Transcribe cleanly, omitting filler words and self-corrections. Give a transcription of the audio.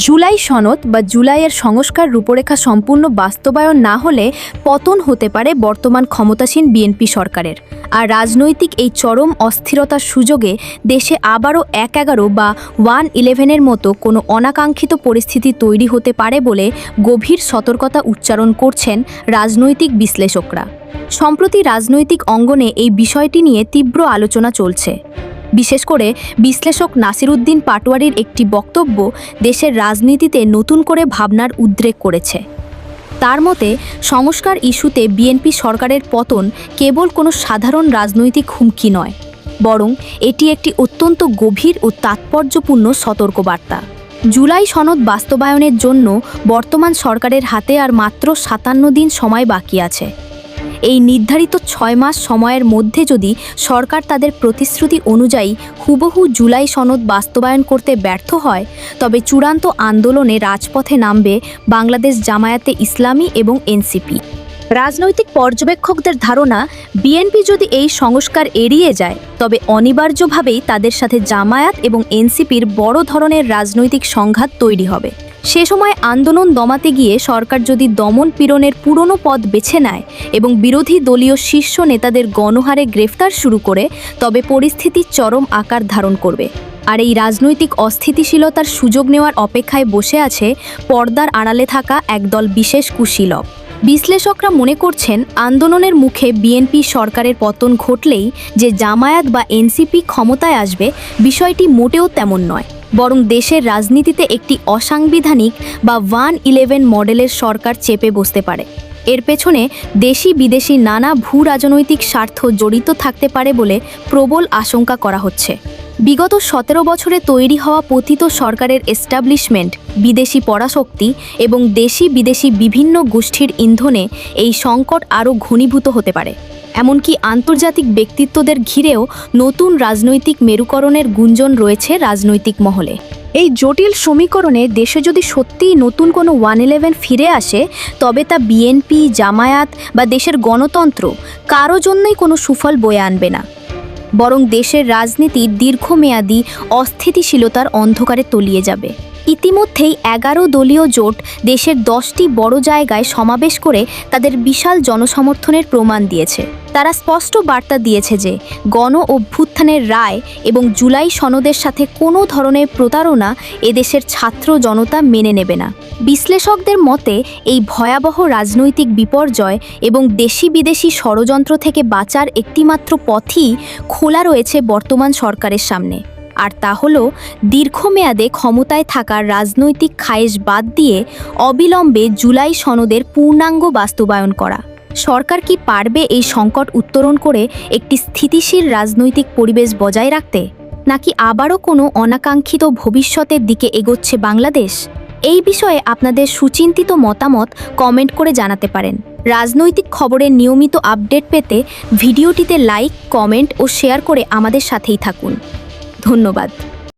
জুলাই সনদ বা জুলাইয়ের সংস্কার রূপরেখা সম্পূর্ণ বাস্তবায়ন না হলে পতন হতে পারে বর্তমান ক্ষমতাসীন বিএনপি সরকারের। আর রাজনৈতিক এই চরম অস্থিরতার সুযোগে দেশে আবারও ১/১১ বা 1/11-এর মতো কোনো অনাকাঙ্ক্ষিত পরিস্থিতি তৈরি হতে পারে বলে গভীর সতর্কতা উচ্চারণ করছেন রাজনৈতিক বিশ্লেষকরা। সম্প্রতি রাজনৈতিক অঙ্গনে এই বিষয়টি নিয়ে তীব্র আলোচনা চলছে। বিশেষ করে বিশ্লেষক নাসিরউদ্দিন পাটোয়ারির একটি বক্তব্য দেশের রাজনীতিতে নতুন করে ভাবনার উদ্রেক করেছে। তার মতে, সংস্কার ইস্যুতে বিএনপি সরকারের পতন কেবল কোনো সাধারণ রাজনৈতিক হুমকি নয়, বরং এটি একটি অত্যন্ত গভীর ও তাৎপর্যপূর্ণ সতর্কবার্তা। জুলাই সনদ বাস্তবায়নের জন্য বর্তমান সরকারের হাতে আর মাত্র ৫৭ দিন সময় বাকি আছে। এই নির্ধারিত ৬ মাস সময়ের মধ্যে যদি সরকার তাদের প্রতিশ্রুতি অনুযায়ী হুবহু জুলাই সনদ বাস্তবায়ন করতে ব্যর্থ হয়, তবে চূড়ান্ত আন্দোলনে রাজপথে নামবে বাংলাদেশ জামায়াতে ইসলামী এবং এনসিপি। রাজনৈতিক পর্যবেক্ষকদের ধারণা, বিএনপি যদি এই সংস্কার এড়িয়ে যায়, তবে অনিবার্যভাবেই তাদের সাথে জামায়াত এবং এনসিপির বড় ধরনের রাজনৈতিক সংঘাত তৈরি হবে। সে সময় আন্দোলন দমাতে গিয়ে সরকার যদি দমন পীড়নের পুরনো পথ বেছে নেয় এবং বিরোধী দলীয় শীর্ষ নেতাদের গণহারে গ্রেফতার শুরু করে, তবে পরিস্থিতি চরম আকার ধারণ করবে। আর এই রাজনৈতিক অস্থিতিশীলতার সুযোগ নেওয়ার অপেক্ষায় বসে আছে পর্দার আড়ালে থাকা একদল বিশেষ কুশীলব। বিশ্লেষকরা মনে করছেন, আন্দোলনের মুখে বিএনপি সরকারের পতন ঘটলেই যে জামায়াত বা এনসিপি ক্ষমতায় আসবে, বিষয়টি মোটেও তেমন নয়, বরং দেশের রাজনীতিতে একটি অসাংবিধানিক বা 1/11 মডেলের সরকার চেপে বসতে পারে। এর পেছনে দেশি বিদেশি নানা ভূ রাজনৈতিক স্বার্থ জড়িত থাকতে পারে বলে প্রবল আশঙ্কা করা হচ্ছে। বিগত ১৭ বছরে তৈরি হওয়া পতিত সরকারের এস্টাবলিশমেন্ট, বিদেশি পরাশক্তি এবং দেশি বিদেশি বিভিন্ন গোষ্ঠীর ইন্ধনে এই সংকট আরও ঘনীভূত হতে পারে। এমনকি আন্তর্জাতিক ব্যক্তিত্বদের ঘিরেও নতুন রাজনৈতিক মেরুকরণের গুঞ্জন রয়েছে রাজনৈতিক মহলে। এই জটিল সমীকরণে দেশে যদি সত্যিই নতুন কোনো 1/11 ফিরে আসে, তবে তা বিএনপি, জামায়াত বা দেশের গণতন্ত্র কারো জন্যই কোনো সুফল বয়ে আনবে না, বরং দেশের রাজনীতির দীর্ঘমেয়াদী অস্থিতিশীলতার অন্ধকারে তলিয়ে যাবে। ইতিমধ্যেই ১১ দলীয় জোট দেশের 10টি বড় জায়গায় সমাবেশ করে তাদের বিশাল জনসমর্থনের প্রমাণ দিয়েছে। তারা স্পষ্ট বার্তা দিয়েছে যে গণ অভ্যুত্থানের রায় এবং জুলাই সনদের সাথে কোনো ধরনের প্রতারণা এদেশের ছাত্র জনতা মেনে নেবে না। বিশ্লেষকদের মতে, এই ভয়াবহ রাজনৈতিক বিপর্যয় এবং দেশি বিদেশি ষড়যন্ত্র থেকে বাঁচার একটিমাত্র পথই খোলা রয়েছে বর্তমান সরকারের সামনে, আর তা হলো দীর্ঘমেয়াদে ক্ষমতায় থাকার রাজনৈতিক খায়েশ বাদ দিয়ে অবিলম্বে জুলাই সনদের পূর্ণাঙ্গ বাস্তবায়ন করা। সরকার কি পারবে এই সংকট উত্তরণ করে একটি স্থিতিশীল রাজনৈতিক পরিবেশ বজায় রাখতে, নাকি আবারও কোনো অনাকাঙ্ক্ষিত ভবিষ্যতের দিকে এগোচ্ছে বাংলাদেশ? এই বিষয়ে আপনাদের সুচিন্তিত মতামত কমেন্ট করে জানাতে পারেন। রাজনৈতিক খবরের নিয়মিত আপডেট পেতে ভিডিওটিতে লাইক, কমেন্ট ও শেয়ার করে আমাদের সাথেই থাকুন। ধন্যবাদ।